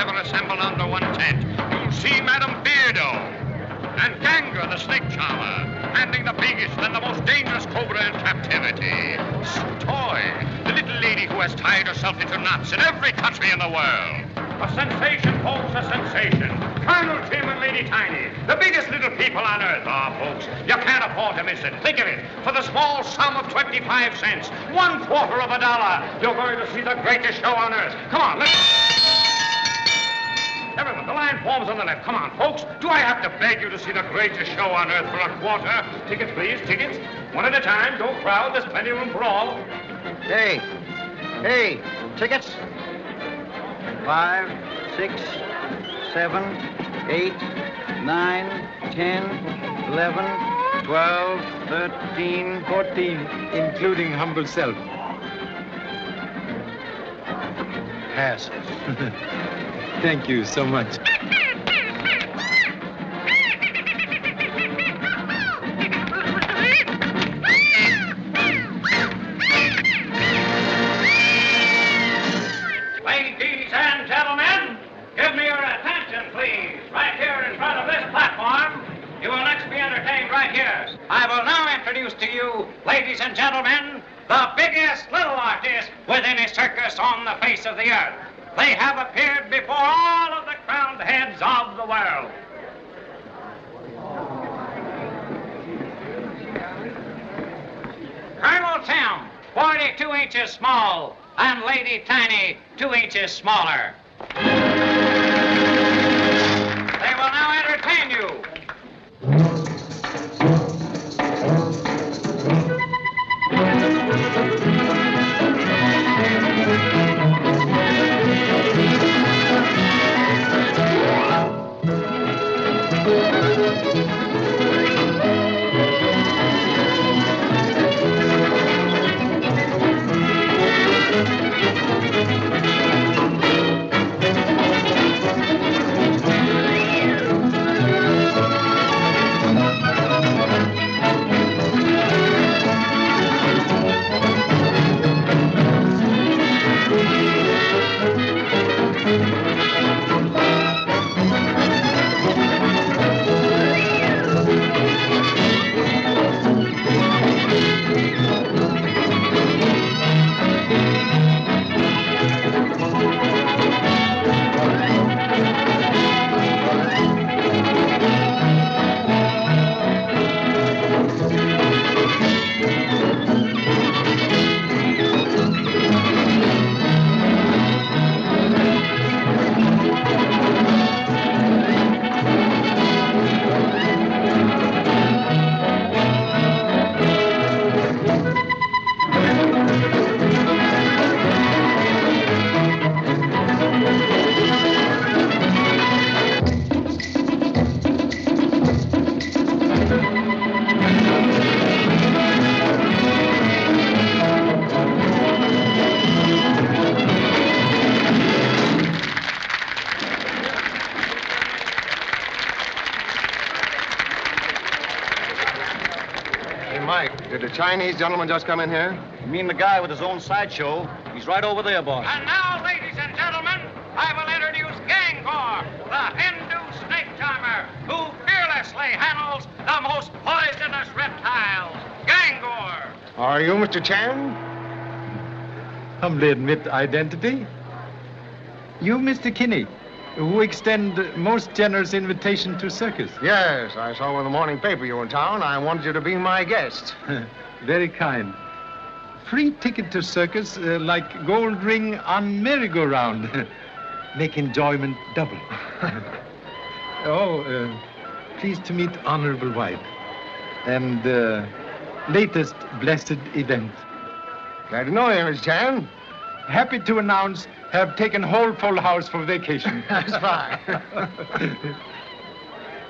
ever assembled under one tent. You'll see Madame Beardo and Ganger, the snake charmer, handling the biggest and the most dangerous cobra in captivity. Toy, the little lady who has tied herself into knots in every country in the world. A sensation, folks, a sensation. Colonel Tim and Lady Tiny, the biggest little people on earth. Ah, folks, you can't afford to miss it. Think of it. For the small sum of 25 cents, $1/4 of a dollar, you're going to see the greatest show on earth. Come on, let's... Everyone, the line forms on the left. Come on, folks. Do I have to beg you to see the greatest show on earth for a quarter? Tickets, please, tickets. One at a time. Don't crowd. There's plenty of room for all. Hey, tickets. 5, 6, 7, 8, 9, 10, 11, 12, 13, 14, including humble self. pass. Thank you so much. Ladies and gentlemen, give me your attention, please. Right here in front of this platform. You will next be entertained right here. I will now introduce to you, ladies and gentlemen, the biggest little artist with any circus on the face of the earth. They have appeared before all of the crowned heads of the world. Colonel Tim, 42 inches small, and Lady Tiny, 2 inches smaller. They will now entertain you. Did the Chinese gentleman just come in here? You mean the guy with his own sideshow? He's right over there, boss. And now, ladies and gentlemen, I will introduce Gangor, the Hindu snake charmer, who fearlessly handles the most poisonous reptiles. Gangor. Are you Mr. Chan? Humbly admit identity. You, Mr. Kinney, who extend most generous invitation to circus. Yes, I saw in the morning paper you were in town. I wanted you to be my guest. Very kind. Free ticket to circus, like gold ring on merry-go-round. Make enjoyment double. Pleased to meet honorable wife. And latest blessed event. Glad to know you, Miss Chan. Happy to announce, have taken whole full house for vacation. That's fine.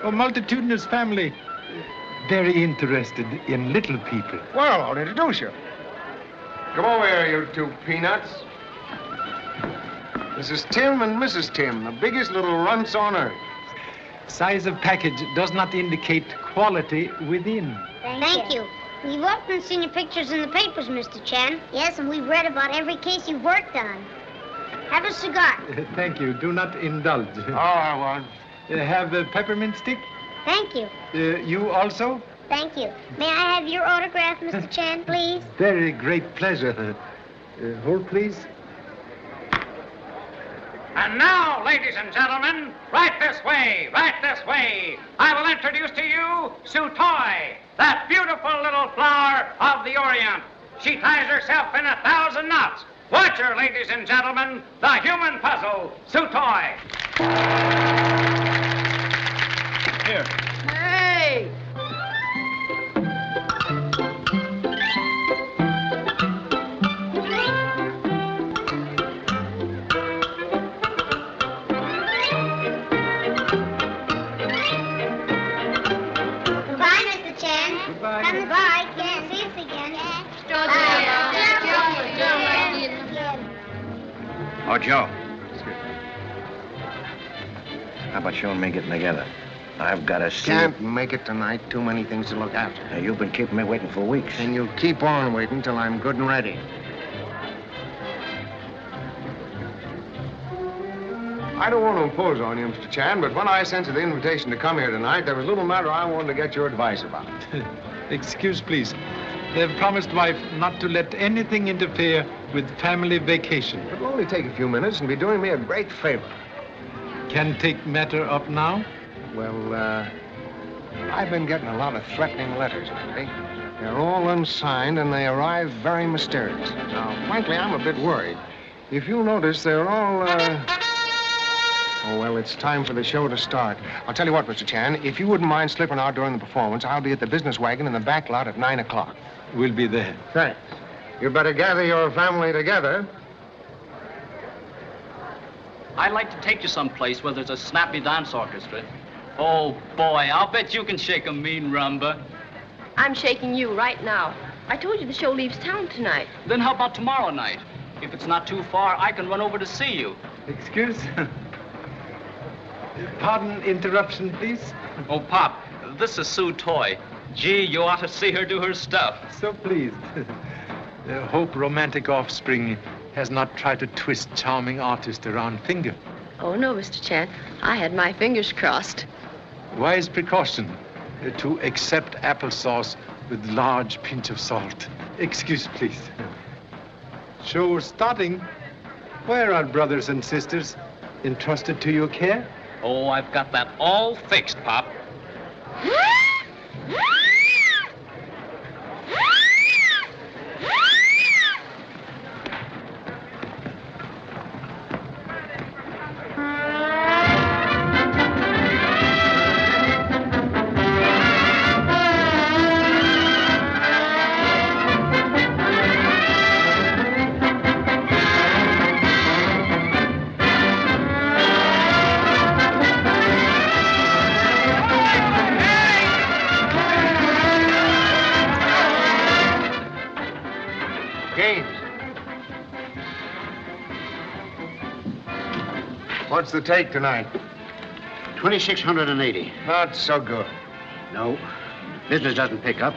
A multitudinous family, very interested in little people. Well, I'll introduce you. Come over here, you two peanuts. This is Tim and Mrs. Tim, the biggest little runts on earth. Size of package does not indicate quality within. Thank you. We've often seen your pictures in the papers, Mr. Chan. Yes, and we've read about every case you've worked on. Have a cigar. Thank you. Do not indulge. Oh, I won't. Have a peppermint stick? Thank you. You also? Thank you. May I have your autograph, Mr. Chan, please? Very great pleasure. Hold, please. And now, ladies and gentlemen, right this way, I will introduce to you Sutoi, that beautiful little flower of the Orient. She ties herself in 1,000 knots. Watch her, ladies and gentlemen, the human puzzle, Sutoi. Here. Hey! Goodbye, Mr. Chan. Goodbye. Goodbye. Can't see us again. Oh, Joe. How about you and me getting together? I've got to see... Can't make it tonight. Too many things to look after. Now, you've been keeping me waiting for weeks. And you'll keep on waiting till I'm good and ready. I don't want to impose on you, Mr. Chan, but when I sent you the invitation to come here tonight, there was a little matter I wanted to get your advice about. Excuse, please. They've promised wife not to let anything interfere with family vacation. It'll only take a few minutes and be doing me a great favor. Can take matter up now? Well, I've been getting a lot of threatening letters lately. They're all unsigned, and they arrive very mysterious. Now, frankly, I'm a bit worried. If you notice, they're all, Oh, well, it's time for the show to start. I'll tell you what, Mr. Chan, if you wouldn't mind slipping out during the performance, I'll be at the business wagon in the back lot at 9 o'clock. We'll be there. Thanks. You better gather your family together. I'd like to take you someplace where there's a snappy dance orchestra. Oh, boy, I'll bet you can shake a mean rumba. I'm shaking you right now. I told you the show leaves town tonight. Then how about tomorrow night? If it's not too far, I can run over to see you. Excuse? Pardon interruption, please. Oh, Pop, this is Sue Toy. Gee, you ought to see her do her stuff. So pleased. Hope romantic offspring has not tried to twist charming artist around finger. Oh, no, Mr. Chan. I had my fingers crossed. Wise precaution to accept applesauce with large pinch of salt. Excuse, please. Show starting. Where are brothers and sisters entrusted to your care? Oh, I've got that all fixed, Pop. What's the take tonight? 2,680. Not so good. No, business doesn't pick up.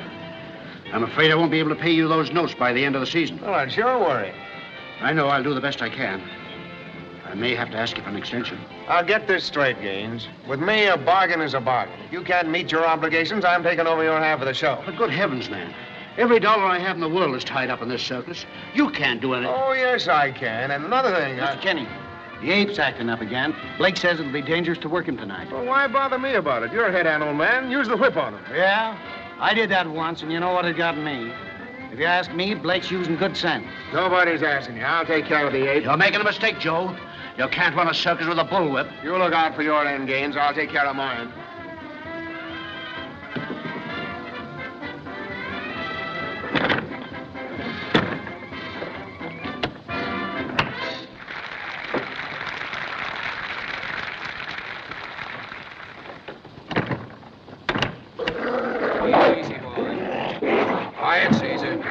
I'm afraid I won't be able to pay you those notes by the end of the season. Well, that's your worry. I know I'll do the best I can. I may have to ask you for an extension. I'll get this straight, Gaines. With me, a bargain is a bargain. If you can't meet your obligations, I'm taking over your half of the show. But good heavens, man. Every dollar I have in the world is tied up in this circus. You can't do anything. Oh, yes, I can. And another thing, Mr. Kenny, the ape's acting up again. Blake says it'll be dangerous to work him tonight. Well, why bother me about it? You're a head animal, man. Use the whip on him. Yeah? I did that once, and you know what it got me. If you ask me, Blake's using good sense. Nobody's asking you. I'll take care of the ape. You're making a mistake, Joe. You can't run a circus with a bullwhip. You look out for your end, Gaines. I'll take care of mine. Easy, boy. Quiet, Caesar.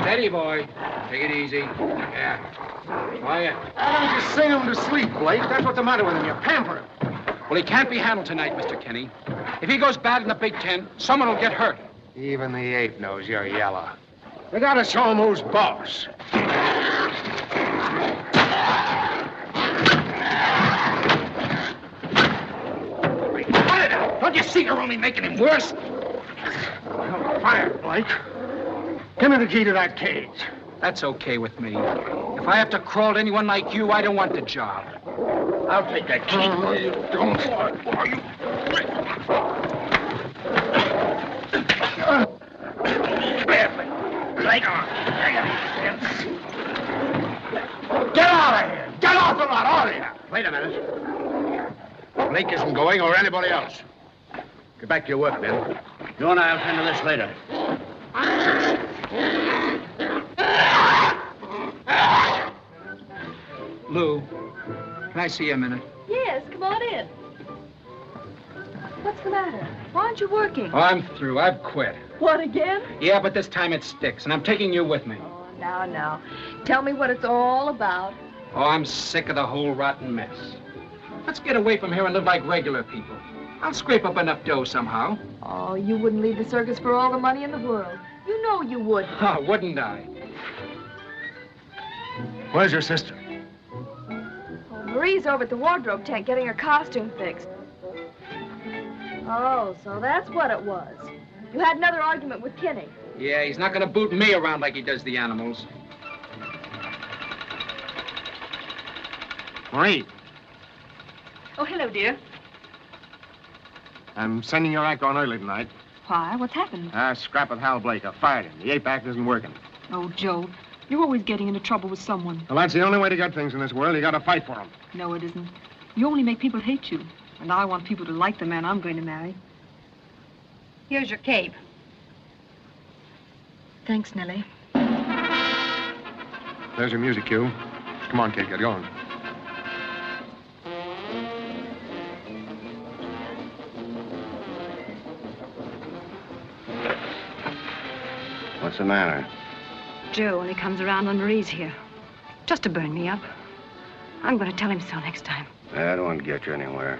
Steady, boy. Take it easy. Yeah. Quiet. Why don't you sing him to sleep, Blake? That's what's the matter with him. You pamper him. Well, he can't be handled tonight, Mr. Kenny. If he goes bad in the Big Ten, someone will get hurt. Even the ape knows you're yellow. We gotta show him who's boss. see you're only making him worse. Fire, Blake. Give me the key to that cage. That's okay with me. If I have to crawl to anyone like you, I don't want the job. I'll take that key. No, you don't. Blake, get out of here! Get off the lot, all of you! Wait a minute. Blake isn't going, or anybody else. Get back to your work, men. You and I'll tend to this later. Lou, can I see you a minute? Yes, come on in. What's the matter? Why aren't you working? Oh, I'm through. I've quit. What, again? Yeah, but this time it sticks, and I'm taking you with me. Oh, now. Tell me what it's all about. Oh, I'm sick of the whole rotten mess. Let's get away from here and live like regular people. I'll scrape up enough dough somehow. Oh, you wouldn't leave the circus for all the money in the world. You know you wouldn't. Oh, wouldn't I? Where's your sister? Oh, Marie's over at the wardrobe tent getting her costume fixed. Oh, so that's what it was. You had another argument with Kinney. Yeah, he's not gonna boot me around like he does the animals. Marie, Oh, hello, dear. I'm sending your act on early tonight. Why? What's happened? Scrap with Hal Blake. I fired him. The ape act isn't working. Oh, Joe, you're always getting into trouble with someone. Well, that's the only way to get things in this world. You got to fight for them. No, it isn't. You only make people hate you. And I want people to like the man I'm going to marry. Here's your cape. Thanks, Nellie. There's your music cue. Come on, kid, get going. What's the matter? Joe only comes around when Marie's here. Just to burn me up. I'm going to tell him so next time. That won't get you anywhere.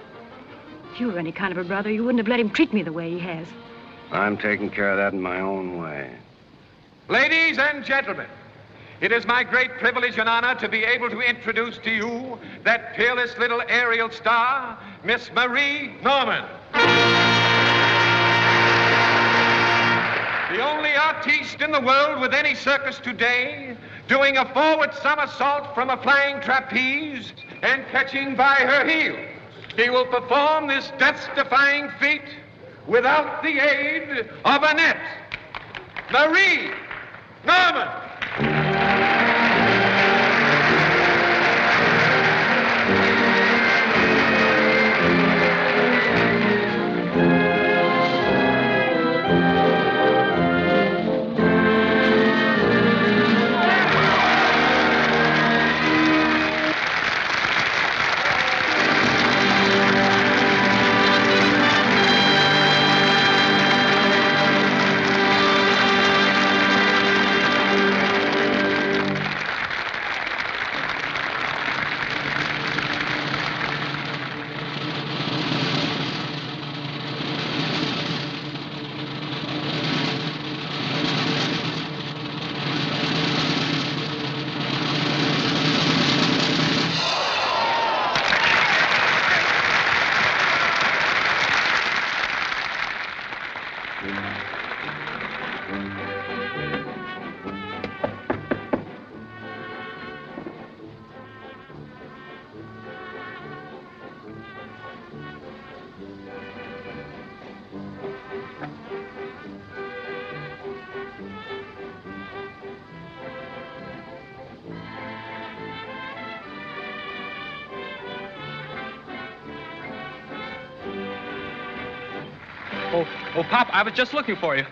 If you were any kind of a brother, you wouldn't have let him treat me the way he has. I'm taking care of that in my own way. Ladies and gentlemen, it is my great privilege and honor to be able to introduce to you that peerless little aerial star, Miss Marie Norman. The only artiste in the world with any circus today doing a forward somersault from a flying trapeze and catching by her heels. She will perform this death-defying feat without the aid of a net. Marie Norman. Oh, Pop, I was just looking for you.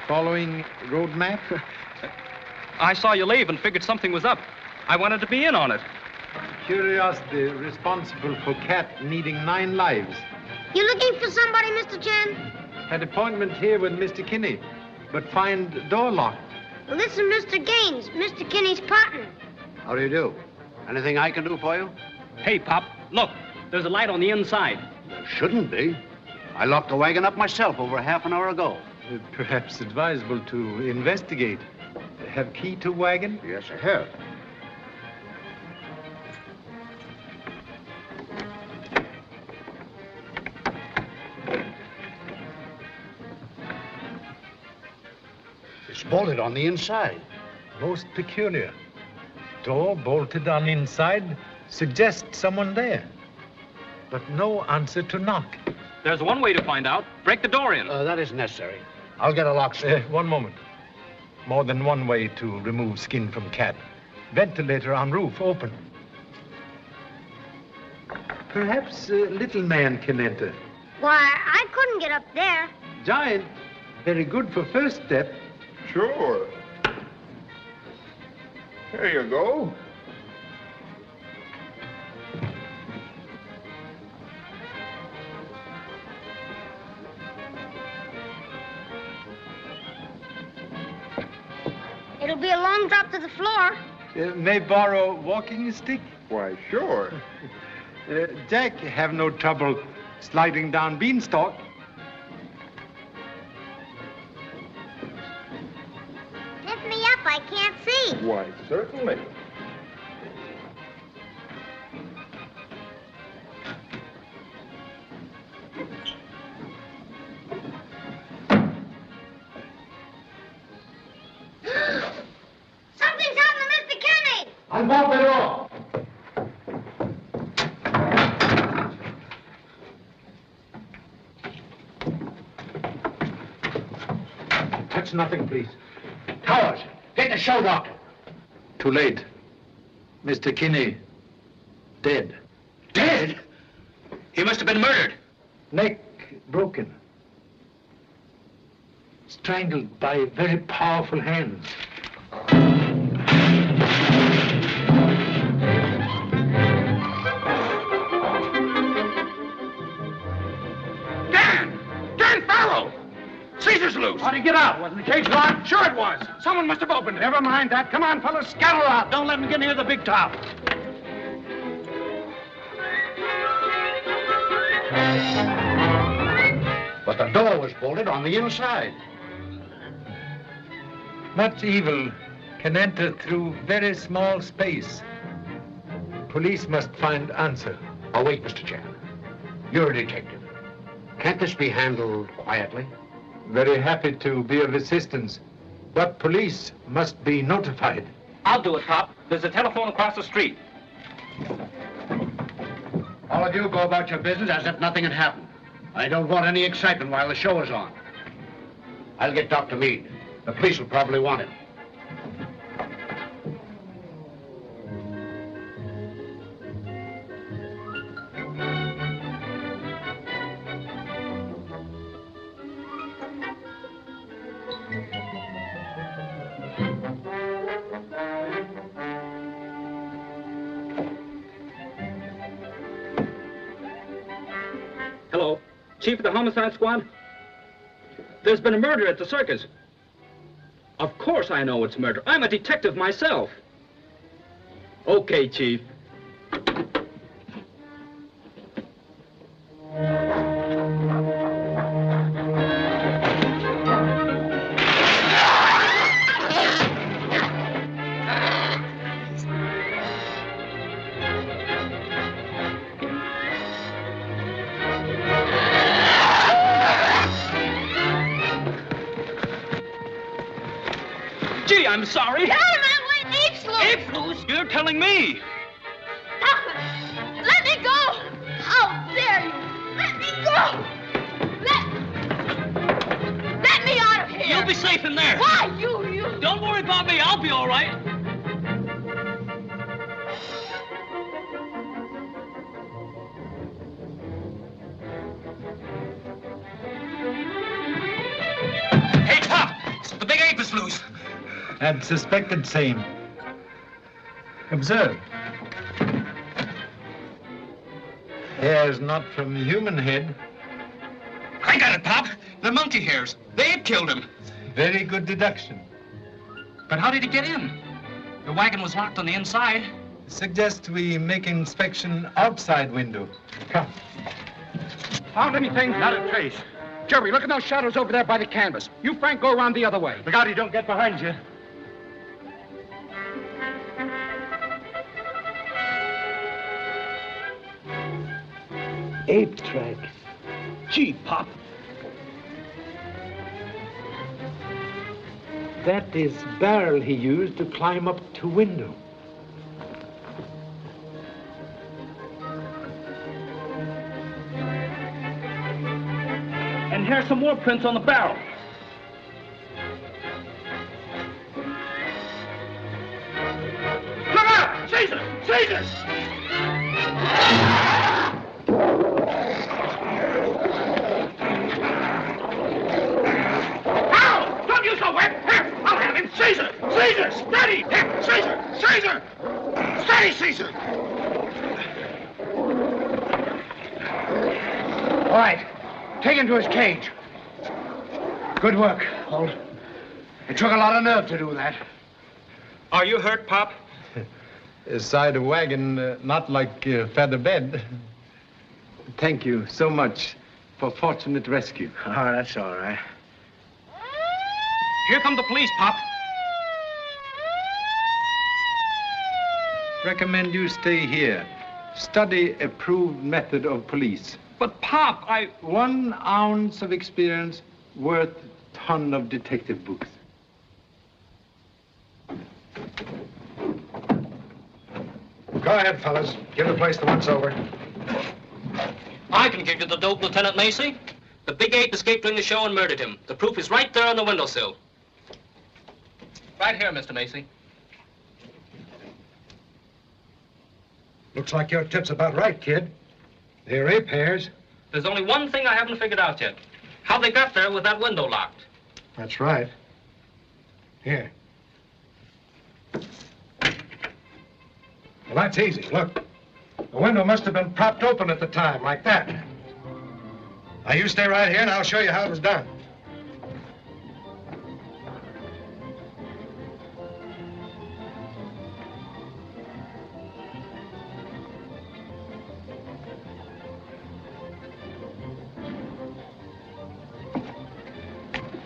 Following road map? I saw you leave and figured something was up. I wanted to be in on it. Curiosity responsible for cat needing 9 lives. You looking for somebody, Mr. Chen? Had appointment here with Mr. Kinney, but find door locked. Well, this is Mr. Gaines, Mr. Kinney's partner. How do you do? Anything I can do for you? Hey, Pop, look. There's a light on the inside. There shouldn't be. I locked the wagon up myself over half an hour ago. Perhaps advisable to investigate. Have key to wagon? Yes, I have. bolted on the inside. Most peculiar. Door bolted on inside suggests someone there. But no answer to knock. There's one way to find out. Break the door in. That isn't necessary. I'll get a locksmith. One moment. More than one way to remove skin from cat. Ventilator on roof open. Perhaps a little man can enter. Why, I couldn't get up there. Giant, very good for first step. Sure. Here you go. It'll be a long drop to the floor. May borrow walking stick? Why, sure. Jack, have no trouble sliding down beanstalk. Lift me up, I can't see. Why, certainly. Something's happened to Mr. Kenny. Unbolt the door. Touch nothing, please. Towers, get the show doctor. Too late. Mr. Kinney, dead. Dead? He must have been murdered. Neck broken. Strangled by very powerful hands. Dan Farrell! Caesar's loose. How'd he get out? Wasn't the cage locked? Sure it was. Someone must have opened it. Never mind that. Come on, fellas, scatter out. Don't let him get near the big top. But the door was bolted on the inside. Much evil can enter through very small space. Police must find answer. Oh, wait, Mr. Chan. You're a detective. Can't this be handled quietly? Very happy to be of assistance, but police must be notified. I'll do it, Pop. There's a telephone across the street. All of you go about your business as if nothing had happened. I don't want any excitement while the show is on. I'll get Dr. Meade. The police will probably want him. Hello. Chief of the Homicide Squad? There's been a murder at the circus. Of course I know it's murder. I'm a detective myself. Okay, Chief. Gee, I'm sorry. Tell him I went apes loose. Apes loose? You're telling me. Stop it. Let me go. How dare you? Let me go. Let me out of here. You'll be safe in there. Why, you. Don't worry about me. I'll be all right. Hey, Pop! The big ape is loose. And suspected same. Observe. Hairs not from human head. I got it, Pop. The monkey hairs. The ape killed him. Very good deduction. But how did he get in? The wagon was locked on the inside. Suggest we make inspection outside window. Come. Found anything? Not a trace. Jerry, look at those shadows over there by the canvas. You, Frank, go around the other way. Look out he don't get behind you. Ape tracks. Gee, Pop. That is barrel he used to climb up to window. And here's some more prints on the barrel. Look out! Caesar! Caesar! Ow! Don't use the whip! Here, I'll have him! Caesar! Caesar! Steady! Here, Caesar! Caesar! Steady, Caesar! All right. Take him to his cage. Good work, Holt. It took a lot of nerve to do that. Are you hurt, Pop? Side of wagon, not like feather bed. Thank you so much for fortunate rescue. Oh, that's all right. Here come the police, Pop. Recommend you stay here. Study approved method of police. But, Pop, 1 ounce of experience worth a ton of detective books. Go ahead, fellas. Give the place the once over. I can give you the dope, Lieutenant Macy. The big ape escaped during the show and murdered him. The proof is right there on the windowsill. Right here, Mr. Macy. Looks like your tip's about right, kid. They're ape hairs. There's only one thing I haven't figured out yet. How they got there with that window locked. That's right. Here. Well, that's easy. Look. The window must have been propped open at the time, like that. Now, you stay right here, and I'll show you how it was done.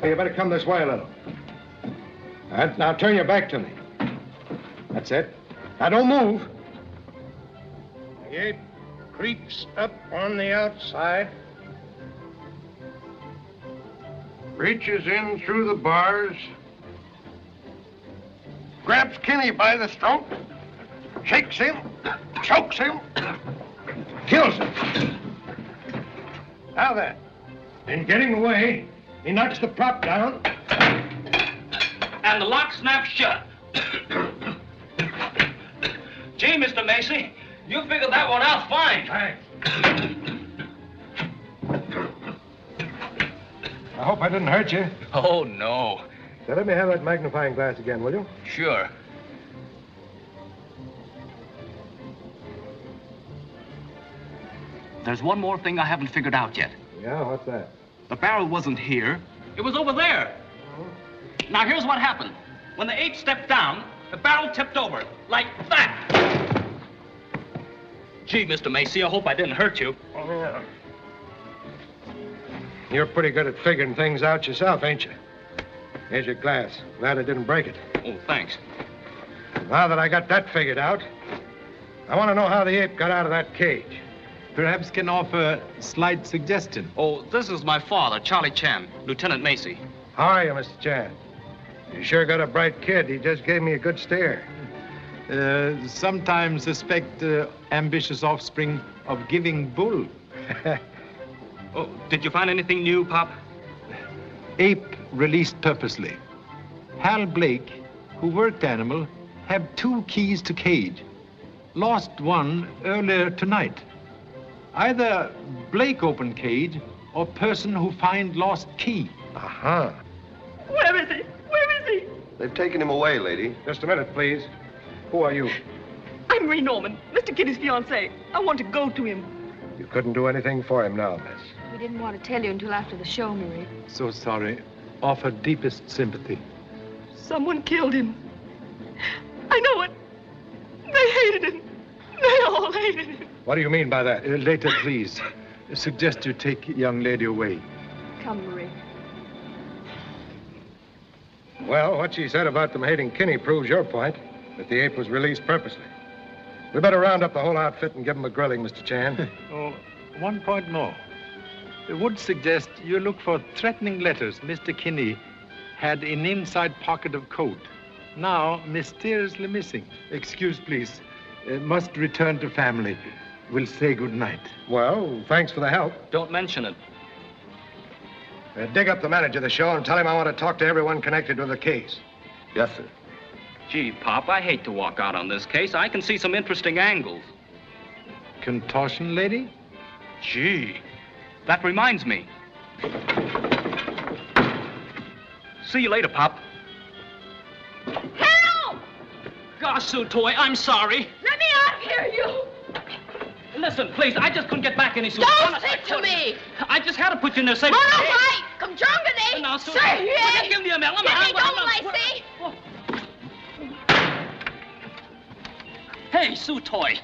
Hey, you better come this way a little. All right, now turn your back to me. That's it. Now don't move. The ape creeps up on the outside, reaches in through the bars, grabs Kinney by the throat, shakes him, chokes him, kills him. Now then, in getting away, he knocks the prop down. And the lock snaps shut. Gee, Mr. Macy, you figured that one out fine. Thanks. I hope I didn't hurt you. Oh, no. Now, let me have that magnifying glass again, will you? Sure. There's one more thing I haven't figured out yet. Yeah, what's that? The barrel wasn't here. It was over there. Now, here's what happened. When the ape stepped down, the barrel tipped over, like that. Gee, Mr. Macy, I hope I didn't hurt you. Oh, yeah. You're pretty good at figuring things out yourself, ain't you? Here's your glass. Glad I didn't break it. Oh, thanks. Now that I got that figured out, I want to know how the ape got out of that cage. Perhaps can offer a slight suggestion. Oh, this is my father, Charlie Chan, Lieutenant Macy. How are you, Mr. Chan? You sure got a bright kid. He just gave me a good stare. Sometimes suspect ambitious offspring of giving bull. Oh, did you find anything new, Pop? Ape released purposely. Hal Blake, who worked animal, have 2 keys to cage. Lost one earlier tonight. Either Blake opened cage or person who find lost key. Uh-huh. Where is he? Where is he? They've taken him away, lady. Just a minute, please. Who are you? I'm Marie Norman, Mr. Kinney's fiancée. I want to go to him. You couldn't do anything for him now, miss. We didn't want to tell you until after the show, Marie. So sorry. Offer deepest sympathy. Someone killed him. I know it. They hated him. They all hated him. What do you mean by that? Later, please. Suggest you take young lady away. Come, Marie. Well, what she said about them hating Kinney proves your point, that the ape was released purposely. We better round up the whole outfit and give them a grilling, Mr. Chan. Oh, 1 point more. I would suggest you look for threatening letters Mr. Kinney had an inside pocket of coat. Now, mysteriously missing. Excuse, please. Must return to family. Will say good night. Well, thanks for the help. Don't mention it. Dig up the manager of the show and tell him I want to talk to everyone connected with the case. Yes, sir. Gee, Pop, I hate to walk out on this case. I can see some interesting angles. Contortion lady? Gee, that reminds me. See you later, Pop. Help! Gosh, Sue Toy, I'm sorry. Let me out of here, you! Listen, please, I just couldn't get back any sooner. Don't Honest, speak to me! I just had to put you in there safe. Mono right! Come jungany! Now, Sue, Say yeah! give me a melon. Give me don't I see? Hey, Sue Toy,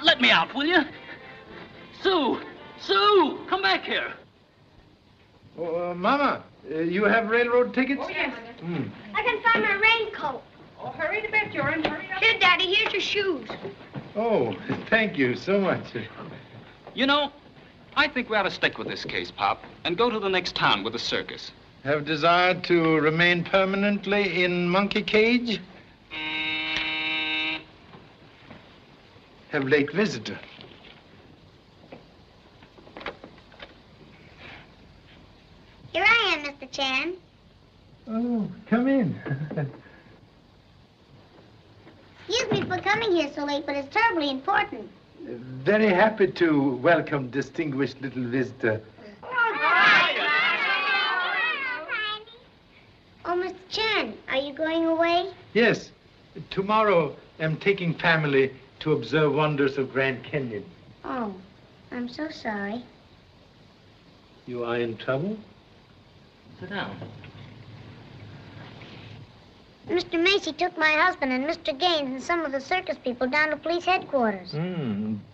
let me out, will you? Sue! Sue! Come back here. Oh, Mama, you have railroad tickets? Oh, yes. I can find my raincoat. Oh, hurry to bed, Joran. Hurry up. Here, Daddy, here's your shoes. Oh, thank you so much. You know, I think we ought to stick with this case, Pop, and go to the next town with the circus. Have desired to remain permanently in monkey cage? Have late visitor. Here I am, Mr. Chan. Oh, come in. Excuse me for coming here so late, but it's terribly important. Very happy to welcome distinguished little visitor. Oh, Mr. Chan, are you going away? Yes, tomorrow I'm taking family to observe wonders of Grand Canyon. Oh, I'm so sorry. You are in trouble? Sit down. Mr. Macy took my husband and Mr. Gaines and some of the circus people down to police headquarters.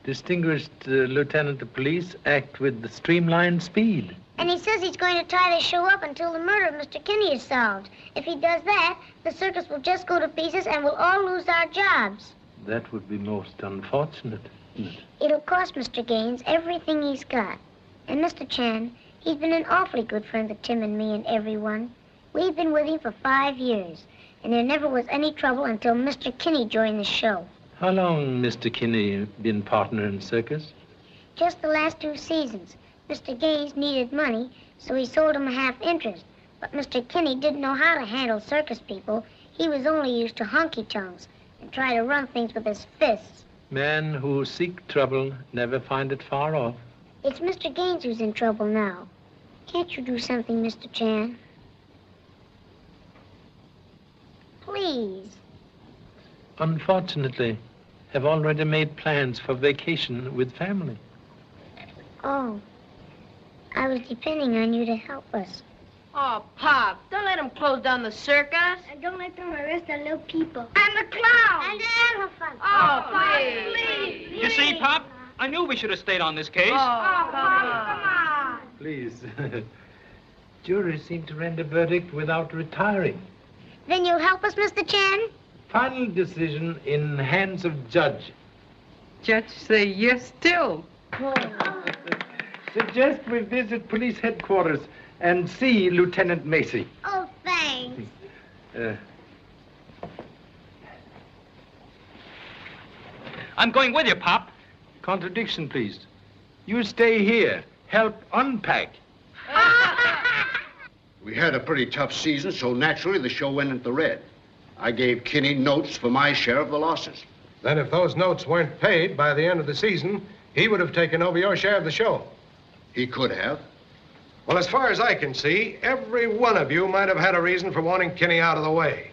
Distinguished Lieutenant of Police act with the streamlined speed. And he says he's going to try to show up until the murder of Mr. Kinney is solved. If he does that, the circus will just go to pieces and we'll all lose our jobs. That would be most unfortunate, isn't it? It'll cost Mr. Gaines everything he's got. And Mr. Chan, he's been an awfully good friend to Tim and me and everyone. We've been with him for 5 years, and there never was any trouble until Mr. Kinney joined the show. How long Mr. Kinney been partner in circus? Just the last 2 seasons. Mr. Gaines needed money, so he sold him a half interest. But Mr. Kinney didn't know how to handle circus people. He was only used to honky-tonks and try to run things with his fists. Men who seek trouble never find it far off. It's Mr. Gaines who's in trouble now. Can't you do something, Mr. Chan? Please. Unfortunately, have already made plans for vacation with family. Oh, I was depending on you to help us. Oh, Pop, don't let him close down the circus. And don't let them arrest the little people. And the clown. And the elephant. Oh, please. You see, Pop, I knew we should have stayed on this case. Oh, come on. Please. Jury seemed to render verdict without retiring. Then you'll help us, Mr. Chan? Final decision in hands of judge. Judge say yes still. Suggest we visit police headquarters and see Lieutenant Macy. Oh, thanks. I'm going with you, Pop. Contradiction, please. You stay here. Help unpack. We had a pretty tough season, so naturally the show went into the red. I gave Kinney notes for my share of the losses. Then if those notes weren't paid by the end of the season, he would have taken over your share of the show. He could have. Well, as far as I can see, every one of you might have had a reason for wanting Kinney out of the way.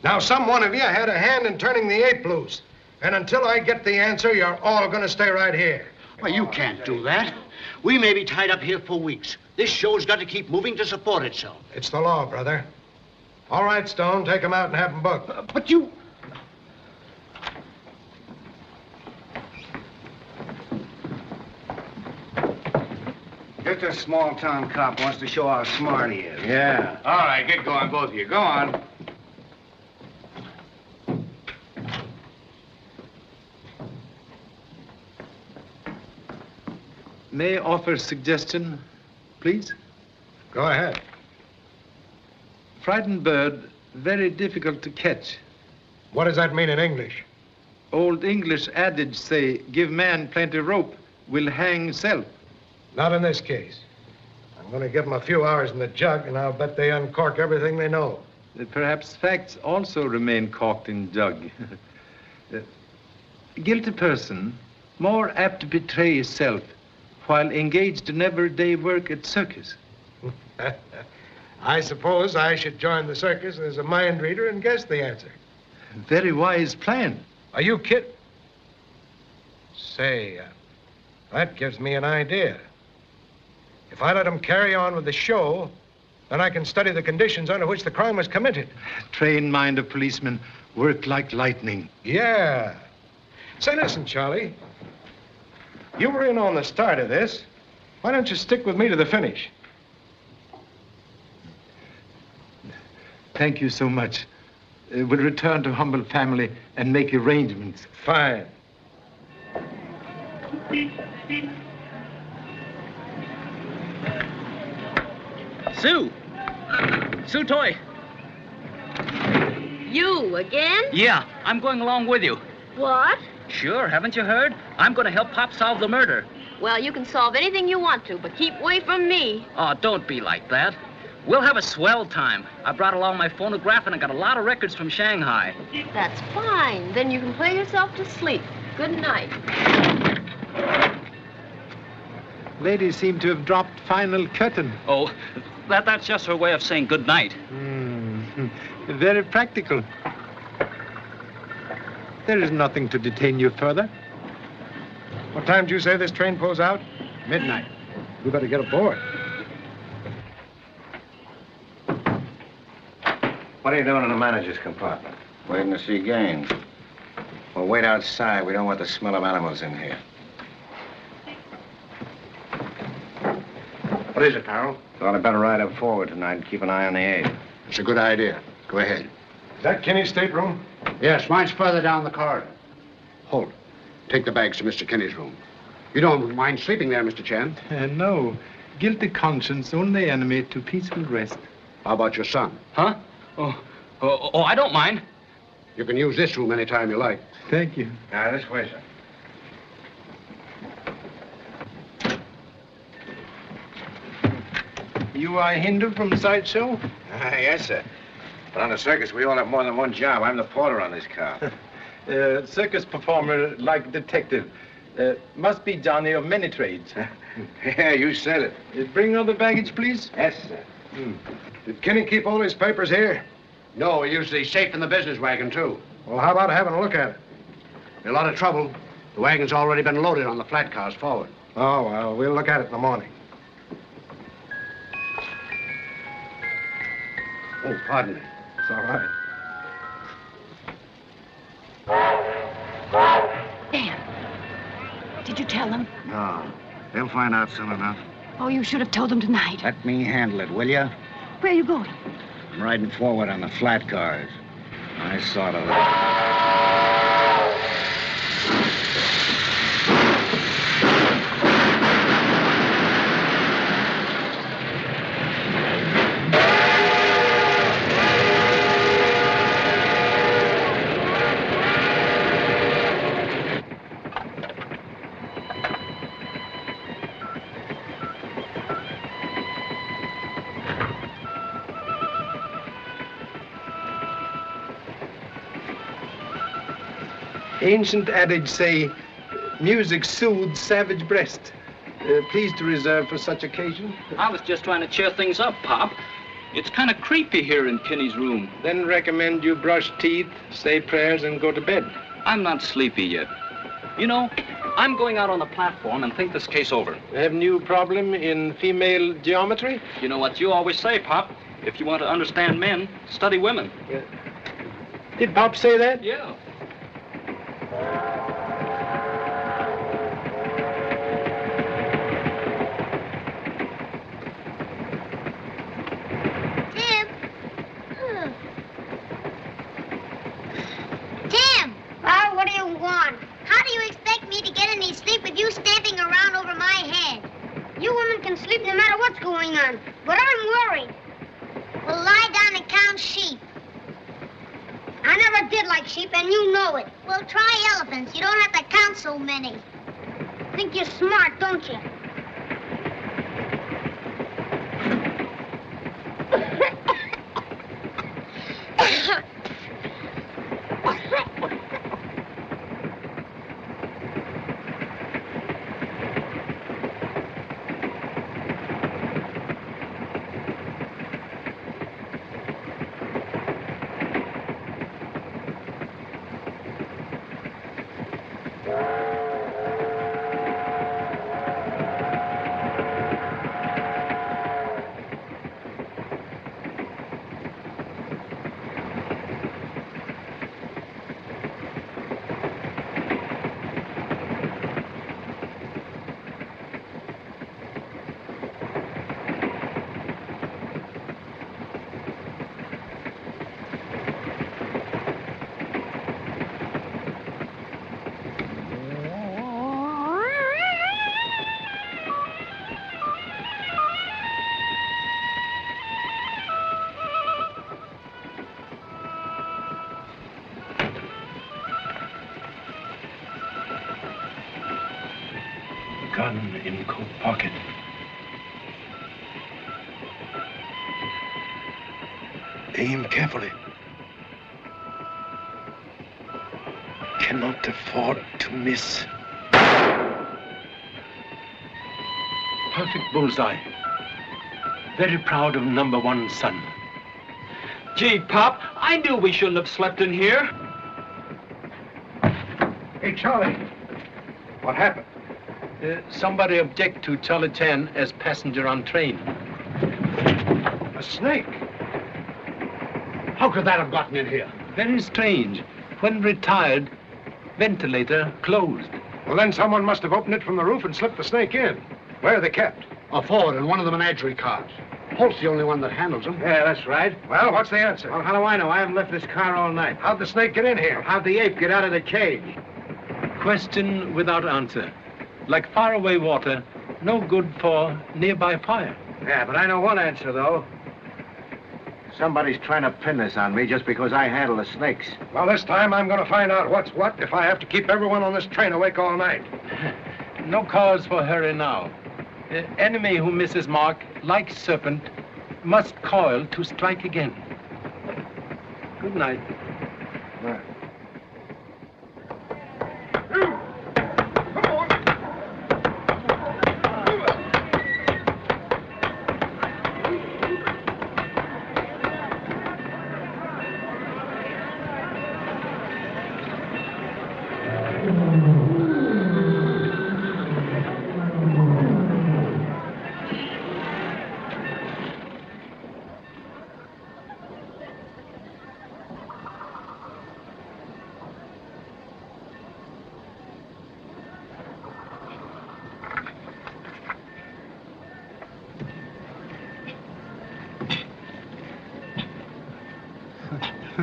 Now, some one of you had a hand in turning the ape loose. And until I get the answer, you're all going to stay right here. Why, you can't do that. We may be tied up here for weeks. This show's got to keep moving to support itself. It's the law, brother. All right, Stone, take him out and have him booked. But you... Just a small-town cop wants to show how smart he is. Yeah. All right, get going, both of you. Go on. May I offer a suggestion, please? Go ahead. Frightened bird, very difficult to catch. What does that mean in English? Old English adage say, give man plenty rope, will hang self. Not in this case. I'm going to give them a few hours in the jug, and I'll bet they uncork everything they know. Perhaps facts also remain corked in jug. Guilty person, more apt to betray himself while engaged in everyday work at circus. I suppose I should join the circus as a mind reader and guess the answer. Very wise plan. Are you kidding? Say, that gives me an idea. If I let them carry on with the show, then I can study the conditions under which the crime was committed. Trained mind of policemen work like lightning. Yeah. Say, listen, Charlie. You were in on the start of this. Why don't you stick with me to the finish? Thank you so much. We'll return to humble family and make arrangements. Fine. Sue! Sue Toy! You again? Yeah, I'm going along with you. What? Sure, haven't you heard? I'm going to help Pop solve the murder. Well, you can solve anything you want to, but keep away from me. Oh, don't be like that. We'll have a swell time. I brought along my phonograph and I got a lot of records from Shanghai. That's fine. Then you can play yourself to sleep. Good night. Ladies seem to have dropped final curtain. Oh, that's just her way of saying good night. Very practical. There is nothing to detain you further. What time did you say this train pulls out? Midnight. We better get aboard. What are you doing in the manager's compartment? Waiting to see Gaines. Well, wait outside. We don't want the smell of animals in here. What is it, Farrell? Thought I'd better ride up forward tonight and keep an eye on the aid. It's a good idea. Go ahead. Is that Kinney's stateroom? Yes, mine's further down the corridor. Hold. Take the bags to Mr. Kinney's room. You don't mind sleeping there, Mr. Chan? No. Guilty conscience only enemy to peaceful rest. How about your son? Huh? Oh, I don't mind. You can use this room anytime you like. Thank you. Now, this way, sir. You are Hindu from Sideshow? Yes, sir. But on the circus, we all have more than one job. I'm the porter on this car. Circus performer like detective. Must be Johnny of many trades. Yeah, you said it. Bring all the baggage, please. Yes, sir. Did Kinney keep all his papers here? No, we use the safe in the business wagon, too. Well, how about having a look at it? A lot of trouble. The wagon's already been loaded on the flat cars forward. Oh, well, we'll look at it in the morning. Oh, pardon me. It's all right. Dan, did you tell them? No. They'll find out soon enough. Oh, you should have told them tonight. Let me handle it, will you? Where are you going? I'm riding forward on the flat cars. I saw to that. Ancient adage say, music soothes savage breast. Pleased to reserve for such occasion. I was just trying to cheer things up, Pop. It's kind of creepy here in Kinney's room. Then recommend you brush teeth, say prayers, and go to bed. I'm not sleepy yet. You know, I'm going out on the platform and think this case over. Have new problem in female geometry? You know what you always say, Pop. If you want to understand men, study women. Did Pop say that? Yeah. Tim! Well, what do you want? How do you expect me to get any sleep with you stamping around over my head? You women can sleep no matter what's going on, but I'm worried. Well, lie down down and count sheep. I never did like sheep, and you know it. Well, try elephants. You don't have to count so many. Think you're smart, don't you? Gun in coat pocket. Aim carefully. Cannot afford to miss. Perfect bullseye. Very proud of #1 son. Gee, Pop, I knew we shouldn't have slept in here. Hey, Charlie. What happened? Somebody object to Charlie Chan as passenger on train. A snake? How could that have gotten in here? Very strange. When retired, ventilator closed. Well, then someone must have opened it from the roof and slipped the snake in. Where are they kept? Forward in one of the menagerie cars. Holt's the only one that handles them. Yeah, that's right. Well, what's the answer? Well, how do I know? I haven't left this car all night. How'd the snake get in here? How'd the ape get out of the cage? Question without answer. Like faraway water, no good for nearby fire. Yeah, but I know one answer, though. Somebody's trying to pin this on me just because I handle the snakes. Well, this time I'm going to find out what's what if I have to keep everyone on this train awake all night. No cause for hurry now. Enemy who misses mark, like serpent, must coil to strike again. Good night. Right.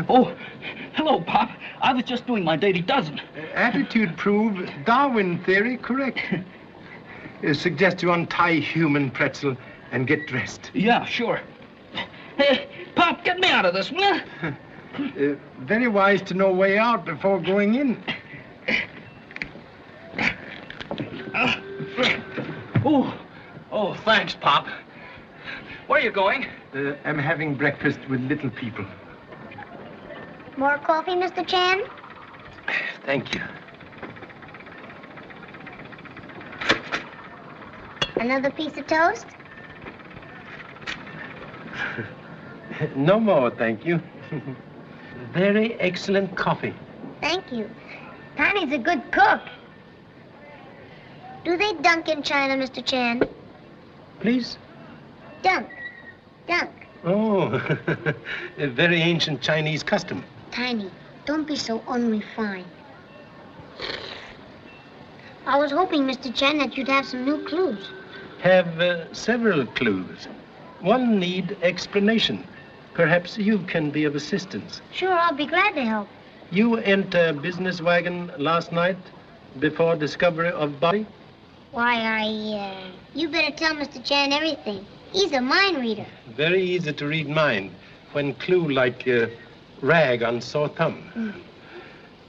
Oh, hello, Pop. I was just doing my daily dozen. Attitude prove Darwin theory correct. Suggest you untie human pretzel and get dressed. Yeah, sure. Hey, Pop, get me out of this, will you? Very wise to know way out before going in. Oh, thanks, Pop. Where are you going? I'm having breakfast with little people. More coffee, Mr. Chan? Thank you. Another piece of toast? No more, thank you. Very excellent coffee. Thank you. Tiny's a good cook. Do they dunk in China, Mr. Chan? Please? Dunk. Dunk. Oh, a very ancient Chinese custom. Tiny, don't be so unrefined. I was hoping, Mr. Chan, that you'd have some new clues. Have several clues. One need explanation. Perhaps you can be of assistance. Sure, I'll be glad to help. You enter business wagon last night before discovery of body? Why, you better tell Mr. Chan everything. He's a mind reader. Very easy to read mind. when clue like rag on sore thumb.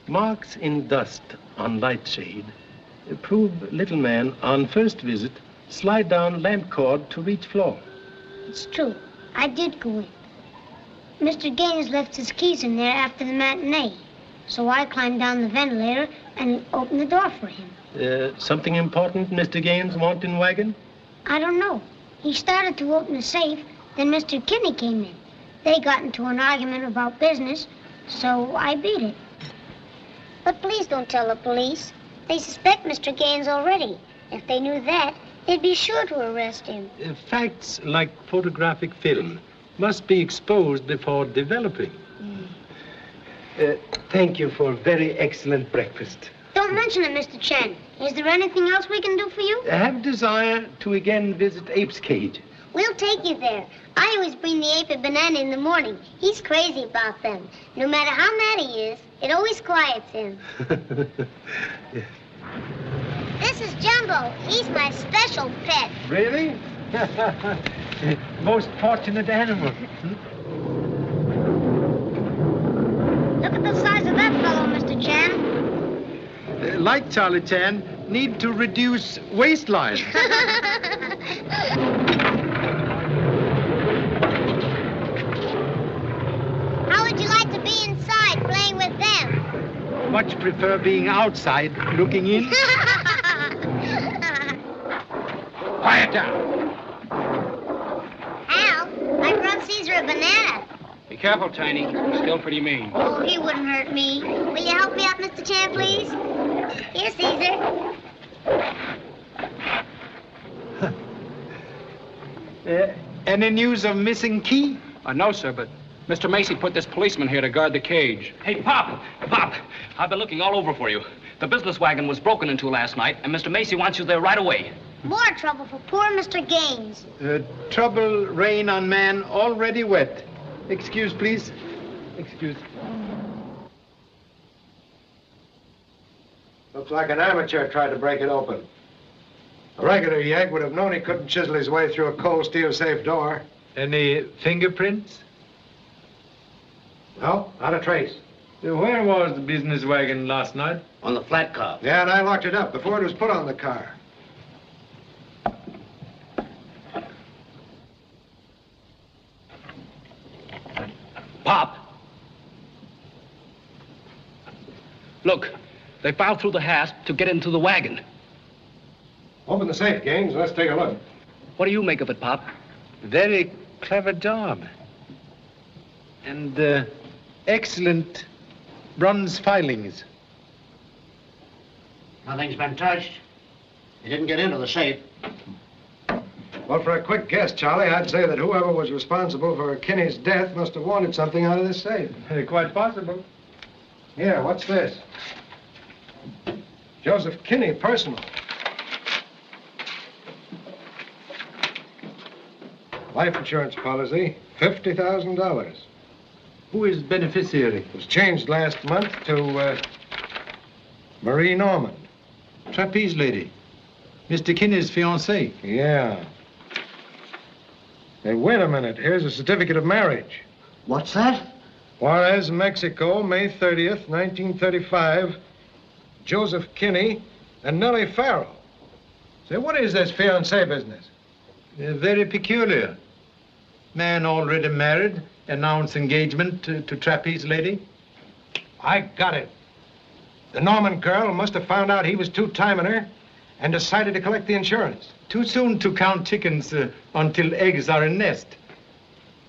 Marks in dust on light shade prove little man on first visit slide down lamp cord to reach floor. It's true. I did go in. Mr. Gaines left his keys in there after the matinee. So I climbed down the ventilator and opened the door for him. Something important Mr. Gaines want in wagon? I don't know. He started to open the safe, then Mr. Kinney came in. They got into an argument about business, so I beat it. But please don't tell the police. They suspect Mr. Gaines already. If they knew that, they'd be sure to arrest him. Facts like photographic film must be exposed before developing. Thank you for a very excellent breakfast. Don't mention it, Mr. Chen. Is there anything else we can do for you? I have desire to again visit Ape's cage. We'll take you there. I always bring the ape a banana in the morning. He's crazy about them. No matter how mad he is, it always quiets him. Yeah. This is Jumbo. He's my special pet. Really? Most fortunate animal. Look at the size of that fellow, Mr. Chan. Like Charlie Chan, need to reduce waistline. How would you like to be inside playing with them? Much prefer being outside looking in. Quiet down. Hal, I brought Caesar a banana. Be careful, Tiny. He's still pretty mean. Oh, he wouldn't hurt me. Will you help me up, Mr. Chan, please? Here, Caesar. Any news of missing key? No, sir, but Mr. Macy put this policeman here to guard the cage. Hey, Pop! Pop! I've been looking all over for you. The business wagon was broken into last night, and Mr. Macy wants you there right away. More trouble for poor Mr. Gaines. Trouble, rain on man, already wet. Excuse, please. Excuse. Looks like an amateur tried to break it open. A regular Yank would have known he couldn't chisel his way through a cold steel safe door. Any fingerprints? No, not a trace. Where was the business wagon last night? On the flat car. Yeah, and I locked it up before it was put on the car. Pop! Look, they filed through the hasp to get into the wagon. Open the safe, Gaines. Let's take a look. What do you make of it, Pop? Very clever job. And excellent bronze filings. Nothing's been touched. He didn't get into the safe. Well, for a quick guess, Charlie, I'd say that whoever was responsible for Kinney's death must have wanted something out of this safe. Quite possible. Here, what's this? Joseph Kinney, personal. Life insurance policy, $50,000. Who is beneficiary? It was changed last month to Marie Norman. Trapeze lady. Mr. Kinney's fiancée. Yeah. Hey, wait a minute. Here's a certificate of marriage. What's that? Juarez, Mexico, May 30th, 1935. Joseph Kinney and Nellie Farrell. Say, what is this fiancé business? Very peculiar. Man already married, announced engagement to trapeze lady. I got it. The Norman girl must have found out he was two-timing her and decided to collect the insurance. Too soon to count chickens until eggs are in nest.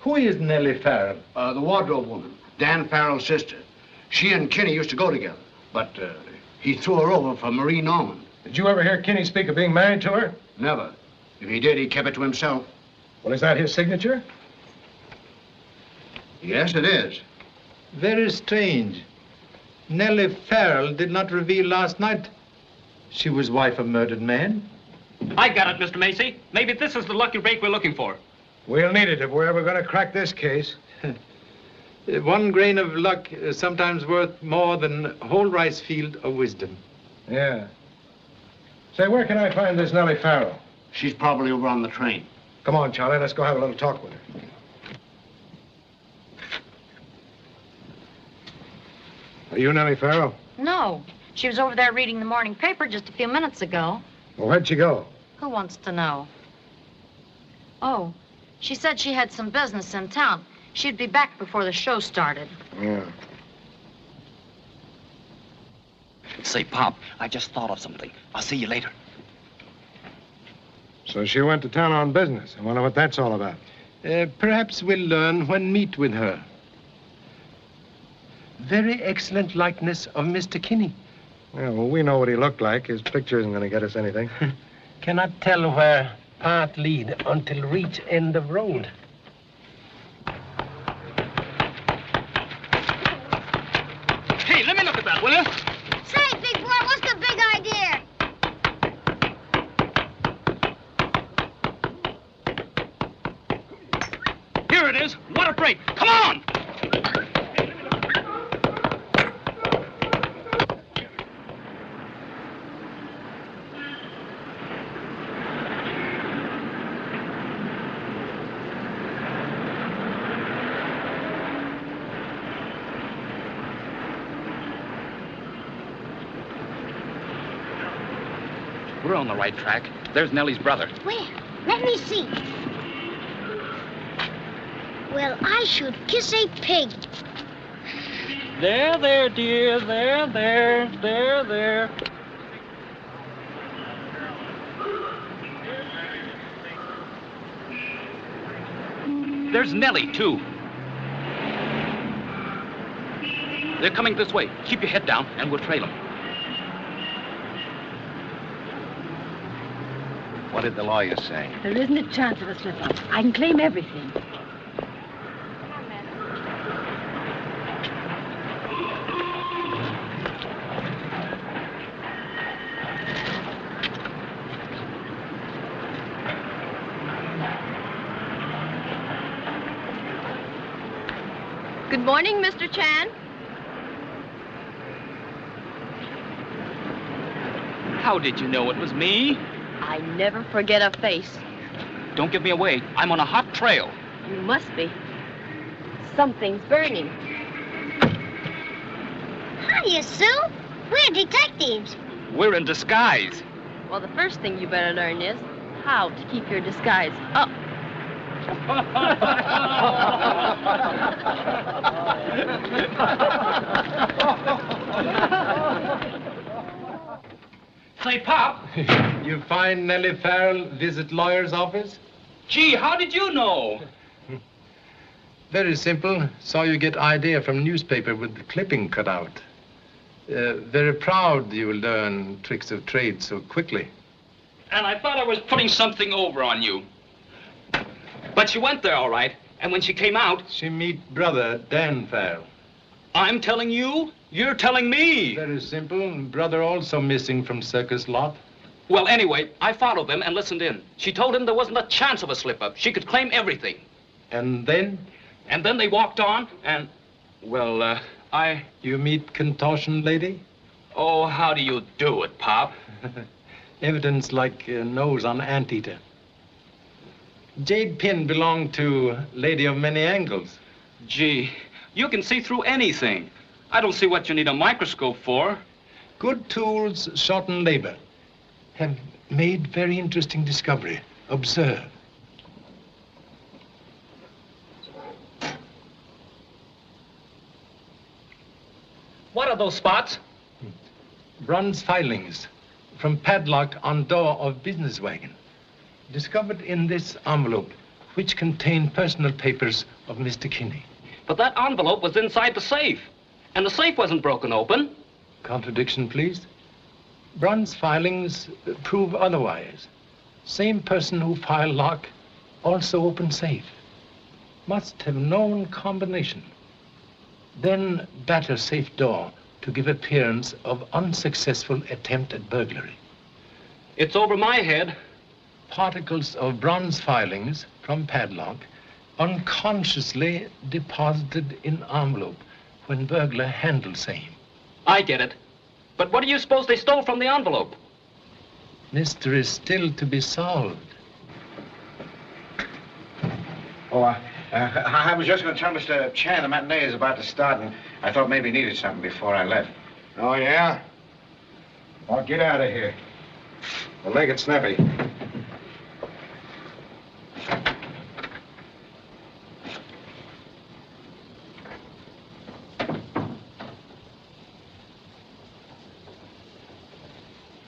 Who is Nellie Farrell? The wardrobe woman, Dan Farrell's sister. She and Kinney used to go together, but he threw her over for Marie Norman. Did you ever hear Kinney speak of being married to her? Never. If he did, he kept it to himself. Well, is that his signature? Yes, it is. Very strange. Nellie Farrell did not reveal last night she was wife of murdered man. I got it, Mr. Macy. Maybe this is the lucky break we're looking for. We'll need it if we're ever going to crack this case. One grain of luck is sometimes worth more than a whole rice field of wisdom. Yeah. Say, where can I find this Nellie Farrell? She's probably over on the train. Come on, Charlie. Let's go have a little talk with her. Are you Nellie Farrell? No. She was over there reading the morning paper just a few minutes ago. Well, where'd she go? Who wants to know? Oh, she said she had some business in town. She'd be back before the show started. Yeah. Say, Pop, I just thought of something. I'll see you later. So she went to town on business. I wonder what that's all about. Perhaps we'll learn when meet with her. Very excellent likeness of Mr. Kinney. Yeah, well, we know what he looked like. His picture isn't going to get us anything. Cannot tell where path lead until reach end of road. Hey, let me look at that, will you? Say, big boy, what's the big idea? Here it is. What a break. Come on! We're on the right track. There's Nellie's brother. Where? Let me see. Well, I should kiss a pig. There, dear. There. There's Nellie, too. They're coming this way. Keep your head down, and we'll trail them. What did the lawyer say? There isn't a chance of a slip-up. I can claim everything. Good morning, Mr. Chan. How did you know it was me? I never forget a face. Don't give me away. I'm on a hot trail. You must be. Something's burning. Hiya, Sue. We're detectives. We're in disguise. Well, the first thing you better learn is how to keep your disguise up. Say, Pop. You find Nellie Farrell visit lawyer's office? Gee, how did you know? Very simple. Saw you get idea from newspaper with the clipping cut out. Very proud you will learn tricks of trade so quickly. And I thought I was putting something over on you. But she went there all right. And when she came out... She meet brother, Dan Farrell. I'm telling you? You're telling me. Very simple. Brother also missing from circus lot. Well, anyway, I followed them and listened in. She told him there wasn't a chance of a slip-up. She could claim everything. And then? And then they walked on and... Well, You meet contortion lady? Oh, how do you do it, Pop? Evidence like nose on anteater. Jade pin belonged to lady of many angles. Gee, you can see through anything. I don't see what you need a microscope for. Good tools shorten labor. Have made very interesting discovery. Observe. What are those spots? Bronze filings from padlock on door of business wagon. Discovered in this envelope, which contained personal papers of Mr. Kinney. But that envelope was inside the safe, and the safe wasn't broken open. Contradiction, please. Bronze filings prove otherwise. Same person who filed lock also opened safe. Must have known combination. Then batter safe door to give appearance of unsuccessful attempt at burglary. It's over my head. Particles of bronze filings from padlock unconsciously deposited in envelope when burglar handled same. I get it. But what do you suppose they stole from the envelope? Mystery still to be solved. Oh, I was just going to tell Mr. Chan the matinee is about to start, and I thought maybe he needed something before I left. Oh, yeah? Well, get out of here. We'll make it snappy.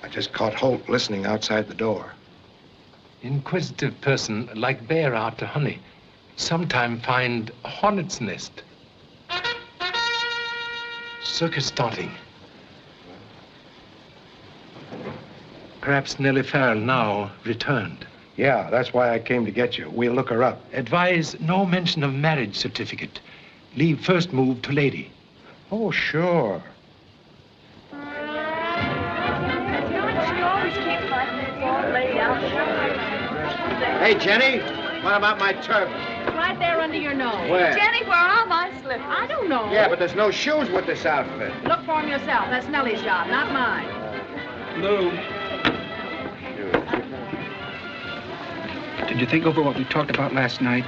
I just caught Holt listening outside the door. Inquisitive person, like bear after honey, sometime find a hornet's nest. Circus starting. Perhaps Nellie Farrell now returned. Yeah, that's why I came to get you. We'll look her up. Advise no mention of marriage certificate. Leave first move to lady. Oh, sure. Hey, Jenny, what about my turban? Right there under your nose. Where? Jenny, where are my slippers? I don't know. Yeah, but there's no shoes with this outfit. Look for them yourself. That's Nellie's job, not mine. Lou. Did you think over what we talked about last night?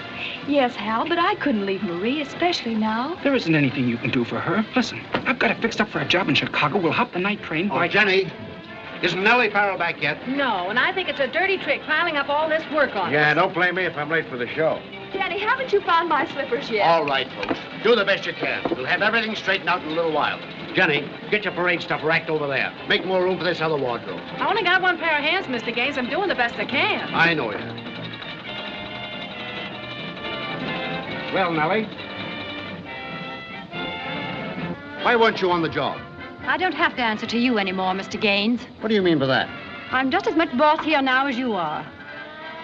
Yes, Hal, but I couldn't leave Marie, especially now. There isn't anything you can do for her. Listen, I've got it fixed up for a job in Chicago. We'll hop the night train by... Jenny, isn't Nellie Farrell back yet? No, and I think it's a dirty trick piling up all this work on Yeah, us. don't blame me if I'm late for the show. Jenny, haven't you found my slippers yet? All right, folks. Do the best you can. We'll have everything straightened out in a little while. Jenny, get your parade stuff racked over there. Make more room for this other wardrobe. I only got one pair of hands, Mr. Gaines. I'm doing the best I can. I know you. Well, Nellie? Why weren't you on the job? I don't have to answer to you anymore, Mr. Gaines. What do you mean by that? I'm just as much boss here now as you are.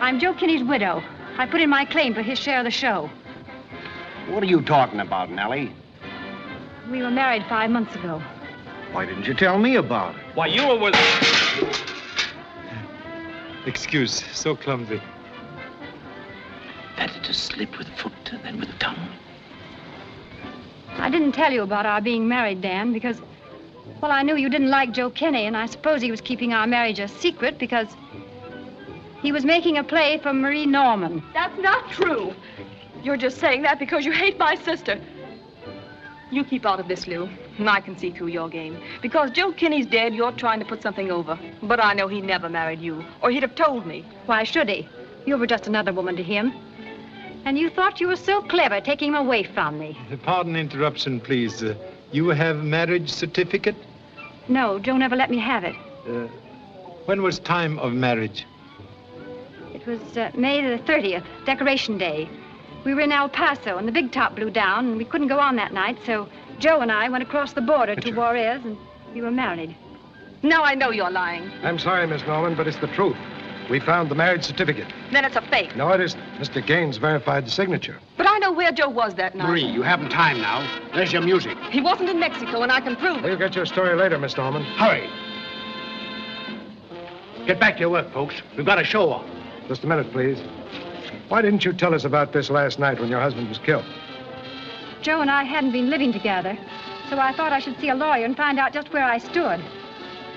I'm Joe Kinney's widow. I put in my claim for his share of the show. What are you talking about, Nellie? We were married 5 months ago. Why didn't you tell me about it? Why, you were with... Excuse, so clumsy. Better to slip with foot than with tongue. I didn't tell you about our being married, Dan, because, well, I knew you didn't like Joe Kinney, and I suppose he was keeping our marriage a secret because he was making a play for Marie Norman. That's not true. You're just saying that because you hate my sister. You keep out of this, Lou, and I can see through your game. Because Joe Kinney's dead, you're trying to put something over. But I know he never married you, or he'd have told me. Why should he? You were just another woman to him. And you thought you were so clever taking him away from me. Pardon interruption, please. You have marriage certificate? No, Joe never let me have it. When was time of marriage? It was May the 30th, Decoration Day. We were in El Paso, and the big top blew down, and we couldn't go on that night, so Joe and I went across the border to Juarez, and we were married. Now I know you're lying. I'm sorry, Miss Norman, but it's the truth. We found the marriage certificate. Then it's a fake. No, it isn't. Mr. Gaines verified the signature. But I know where Joe was that night. Marie, you haven't time now. There's your music. He wasn't in Mexico, and I can prove it. We'll get your story later, Miss Norman. Hurry. Get back to your work, folks. We've got a show on. Just a minute, please. Why didn't you tell us about this last night when your husband was killed? Joe and I hadn't been living together, so I thought I should see a lawyer and find out just where I stood.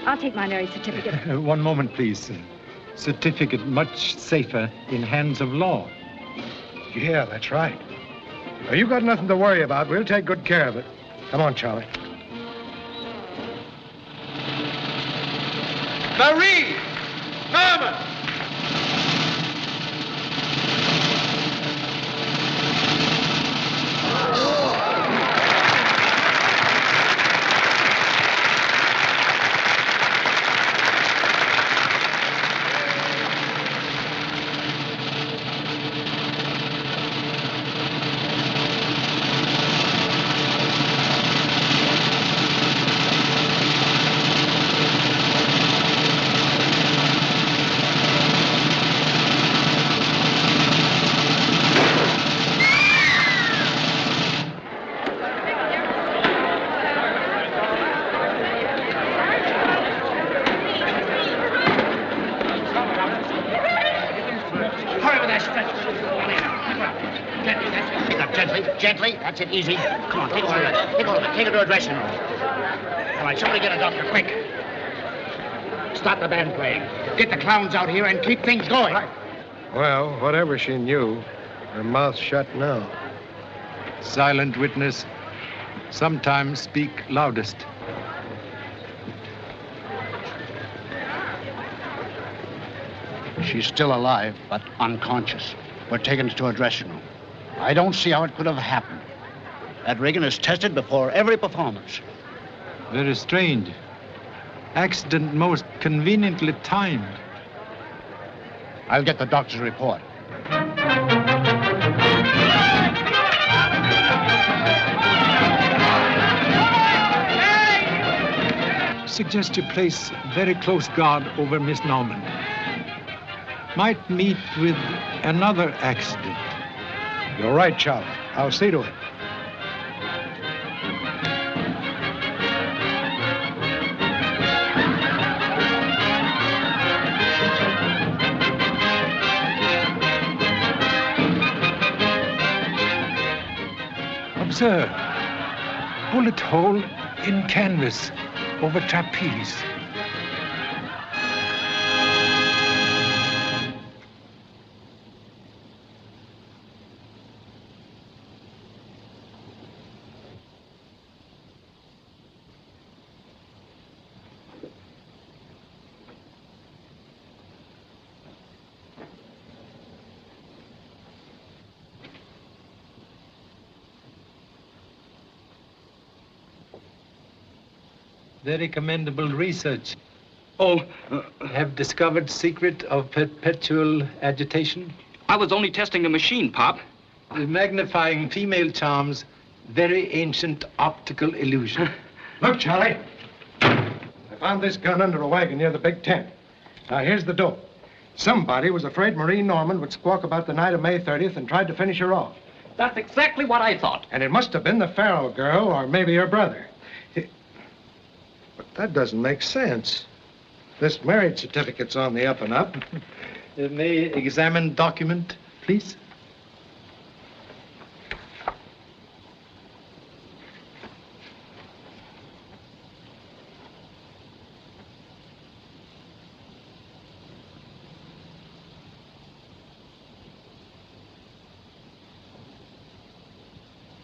I'll take my marriage certificate. One moment, please. Certificate much safer in hands of law. Yeah, that's right. Now, you got nothing to worry about. We'll take good care of it. Come on, Charlie. Marie! Norman! Gently, that's it, easy. Come on, take hold of it. Take hold of it. Take it to a dressing room. All right, somebody get a doctor, quick. Stop the band playing. Get the clowns out here and keep things going. Right. Well, whatever she knew, Her mouth's shut now. Silent witness sometimes speak loudest. She's still alive, but unconscious. We're taking her to a dressing room. I don't see how it could have happened. That Reagan is tested before every performance. Very strange. Accident most conveniently timed. I'll get the doctor's report. Suggest you place very close guard over Miss Norman. Might meet with another accident. You're right, Charlie. I'll see to it. Observe. Bullet hole in canvas over trapeze. Very commendable research. Have discovered secret of perpetual agitation? I was only testing the machine, Pop. Magnifying female charms, very ancient optical illusion. Look, Charlie. I found this gun under a wagon near the big tent. Now, here's the dope. Somebody was afraid Marie Norman would squawk about the night of May 30th and tried to finish her off. That's exactly what I thought. And it must have been the Farrell girl or maybe her brother. But that doesn't make sense. This marriage certificate's on the up and up. May examine document, please.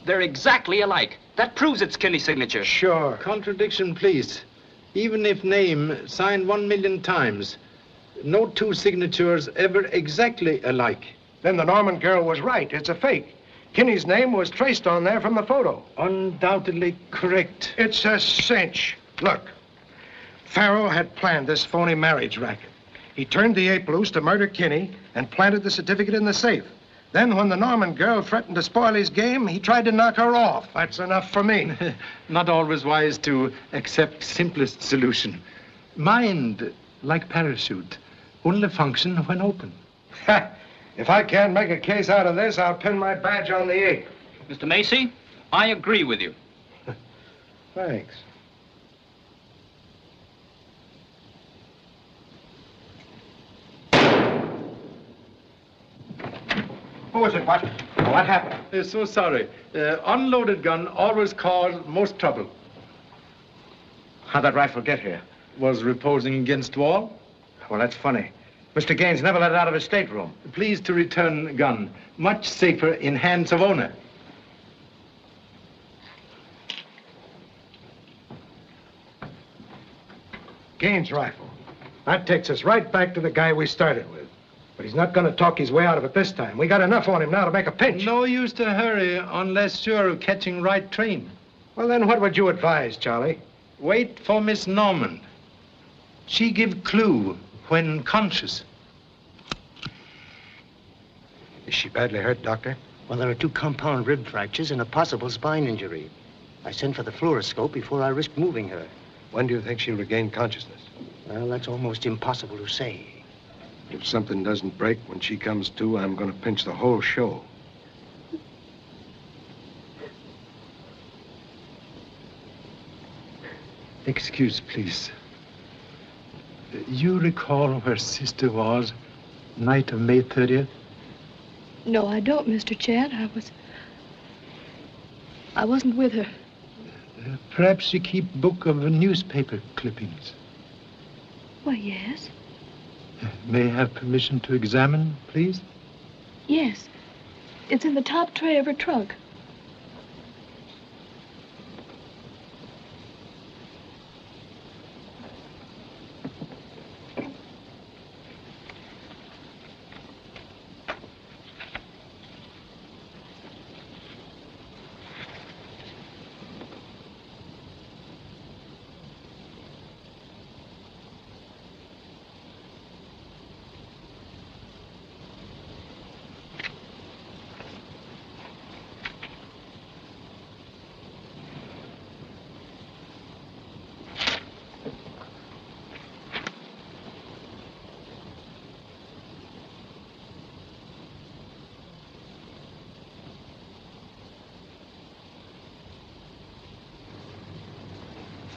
They're exactly alike. That proves it's Kinney's signature. Sure. Contradiction, please. Even if name signed 1 million times, no two signatures ever exactly alike. Then the Norman girl was right. It's a fake. Kinney's name was traced on there from the photo. Undoubtedly correct. It's a cinch. Look, Farrell had planned this phony marriage racket. He turned the ape loose to murder Kinney and planted the certificate in the safe. Then when the Norman girl threatened to spoil his game, he tried to knock her off. That's enough for me. Not always wise to accept simplest solution. Mind, like parachute, only function when open. If I can't make a case out of this, I'll pin my badge on the ape. Mr. Macy, I agree with you. Thanks. Who was it? What? What happened? So sorry. Unloaded gun always cause most trouble. How'd that rifle get here? Was reposing against wall. Well, that's funny. Mr. Gaines never let it out of his stateroom. Pleased to return gun. Much safer in hands of owner. Gaines' rifle. That takes us right back to the guy we started with. But he's not going to talk his way out of it this time. We got enough on him now to make a pinch. No use to hurry unless sure of catching right train. Well, then what would you advise, Charlie? Wait for Miss Norman. She give clue when conscious. Is she badly hurt, Doctor? Well, there are 2 compound rib fractures and a possible spine injury. I sent for the fluoroscope before I risked moving her. When do you think she'll regain consciousness? Well, that's almost impossible to say. If something doesn't break when she comes to, I'm going to pinch the whole show. Excuse, please. You recall where sister was night of May 30th? No, I don't, Mr. Chad. I wasn't with her. Perhaps you keep book of newspaper clippings. Well, yes. May I have permission to examine, please? Yes. It's in the top tray of her trunk.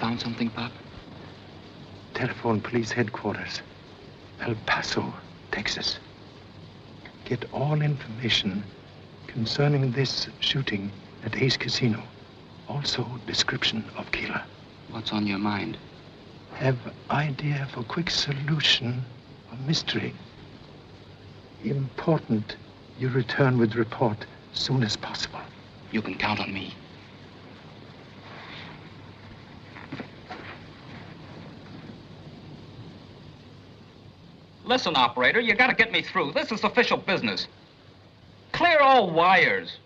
Found something, Pop? Telephone police headquarters, El Paso, Texas. Get all information concerning this shooting at Ace Casino. Also, description of killer. What's on your mind? Have idea for quick solution of mystery. Important you return with report soon as possible. You can count on me. Listen, operator, you gotta get me through. This is official business. Clear all wires.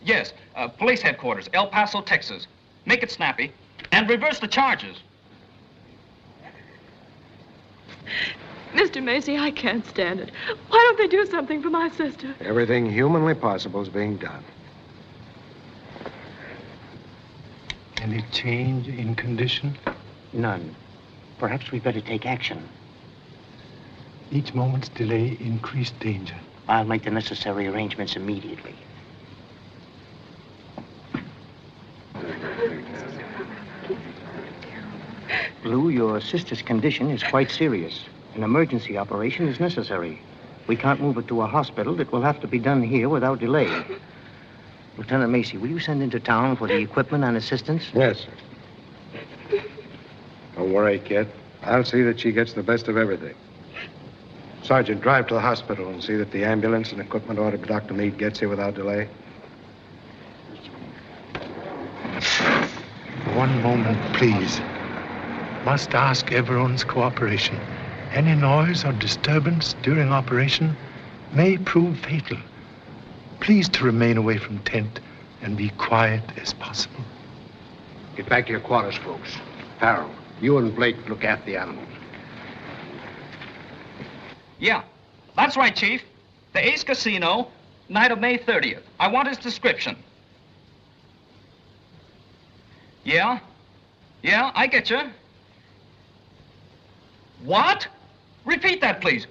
Yes, police headquarters, El Paso, Texas. Make it snappy and reverse the charges. Mr. Macy, I can't stand it. Why don't they do something for my sister? Everything humanly possible is being done. Any change in condition? None. Perhaps we'd better take action. Each moment's delay increased danger. I'll make the necessary arrangements immediately. Lou, your sister's condition is quite serious. An emergency operation is necessary. We can't move her to a hospital. It will have to be done here without delay. Lieutenant Macy, will you send into town for the equipment and assistance? Yes, sir. Don't worry, kid. I'll see that she gets the best of everything. Sergeant, drive to the hospital and see that the ambulance and equipment ordered by Dr. Meade gets here without delay. One moment, please. Must ask everyone's cooperation. Any noise or disturbance during operation may prove fatal. Please to remain away from tent and be quiet as possible. Get back to your quarters, folks. Farrell, you and Blake look after the animals. Yeah, that's right, Chief. The Ace Casino, night of May 30th. I want his description. Yeah? Yeah, I get you. What? Repeat that, please.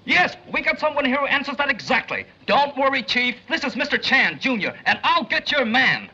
Yes, we got someone here who answers that exactly. Don't worry, Chief. This is Mr. Chan, Jr., and I'll get your man.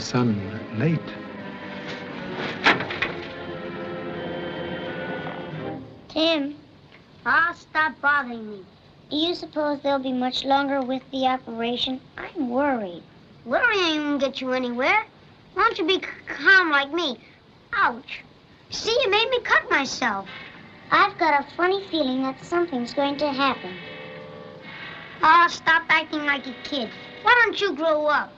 son late. Tim, stop bothering me. Do you suppose they'll be much longer with the operation? I'm worried. Worrying won't get you anywhere. Why don't you be calm like me? Ouch. See, you made me cut myself. I've got a funny feeling that something's going to happen. Stop acting like a kid. Why don't you grow up?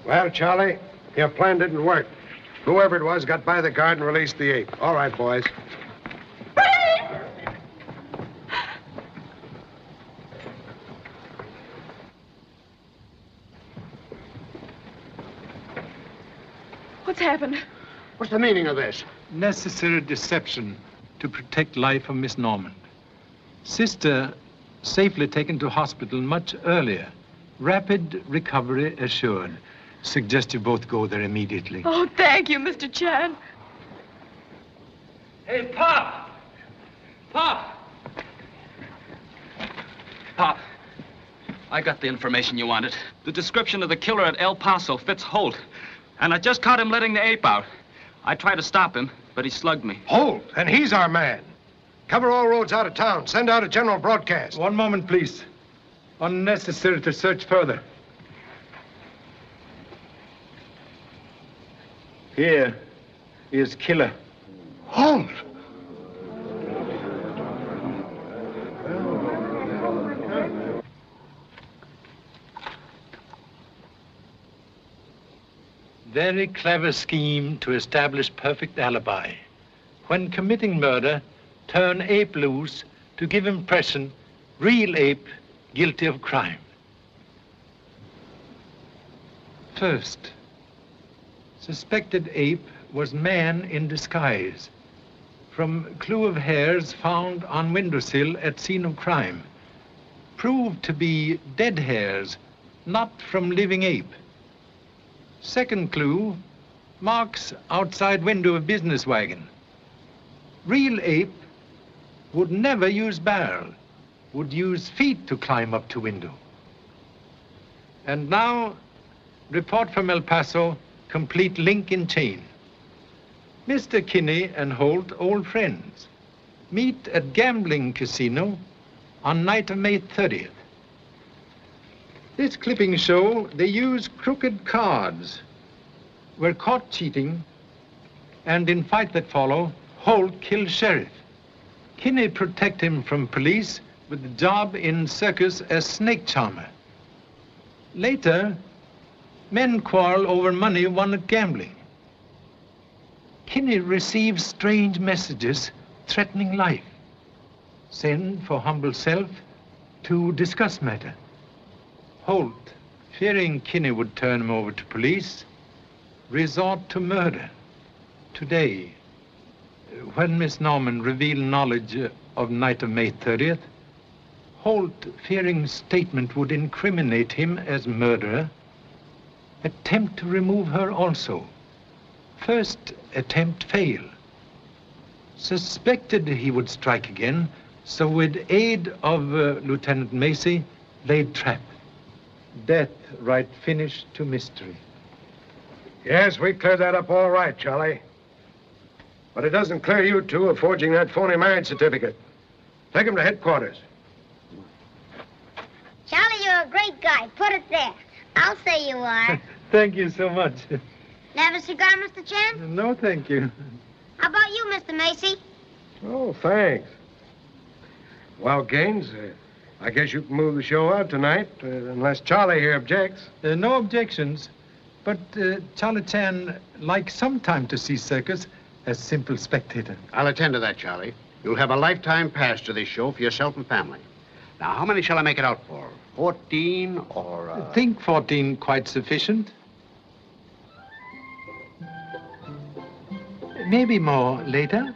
Well, Charlie, your plan didn't work. Whoever it was got by the guard and released the ape. All right, boys. What's happened? What's the meaning of this? Necessary deception to protect life of Miss Norman. Sister safely taken to hospital much earlier. Rapid recovery assured. Suggest you both go there immediately. Oh, thank you, Mr. Chan. Hey, Pop! Pop! Pop, I got the information you wanted. The description of the killer at El Paso fits Holt. And I just caught him letting the ape out. I tried to stop him, but he slugged me. Holt, and he's our man. Cover all roads out of town. Send out a general broadcast. One moment, please. Unnecessary to search further. Here is killer. Holt! Very clever scheme to establish perfect alibi. When committing murder, turn ape loose to give impression real ape guilty of crime. First, suspected ape was man in disguise. From clue of hairs found on windowsill at scene of crime. Proved to be dead hairs, not from living ape. Second clue, marks outside window of business wagon. Real ape would never use barrel, would use feet to climb up to window. And now, report from El Paso, complete link in chain. Mr. Kinney and Holt, old friends, meet at gambling casino on night of May 30th. This clipping show they use crooked cards, were caught cheating, and in fight that follow, Holt killed sheriff. Kinney protect him from police with a job in circus as snake charmer. Later, men quarrel over money won at gambling. Kinney receives strange messages threatening life. Send for humble self to discuss matter. Holt, fearing Kinney would turn him over to police, resort to murder. Today, when Miss Norman revealed knowledge of night of May 30th, Holt, fearing statement would incriminate him as murderer, attempt to remove her also. First attempt fail. Suspected he would strike again, so with aid of Lieutenant Macy, laid trap. Death right finish to mystery. Yes, we cleared that up all right, Charlie. But it doesn't clear you two of forging that phony marriage certificate. Take him to headquarters. Charlie, you're a great guy. Put it there. I'll say you are. Thank you so much. Have a cigar, Mr. Chan? No, thank you. How about you, Mr. Macy? Oh, thanks. Well, Gaines, I guess you can move the show out tonight, unless Charlie here objects. No objections. But Charlie Chan likes sometime to see circus as simple spectator. I'll attend to that, Charlie. You'll have a lifetime pass to this show for yourself and family. Now, how many shall I make it out for? 14 or... I think 14 quite sufficient. Maybe more later.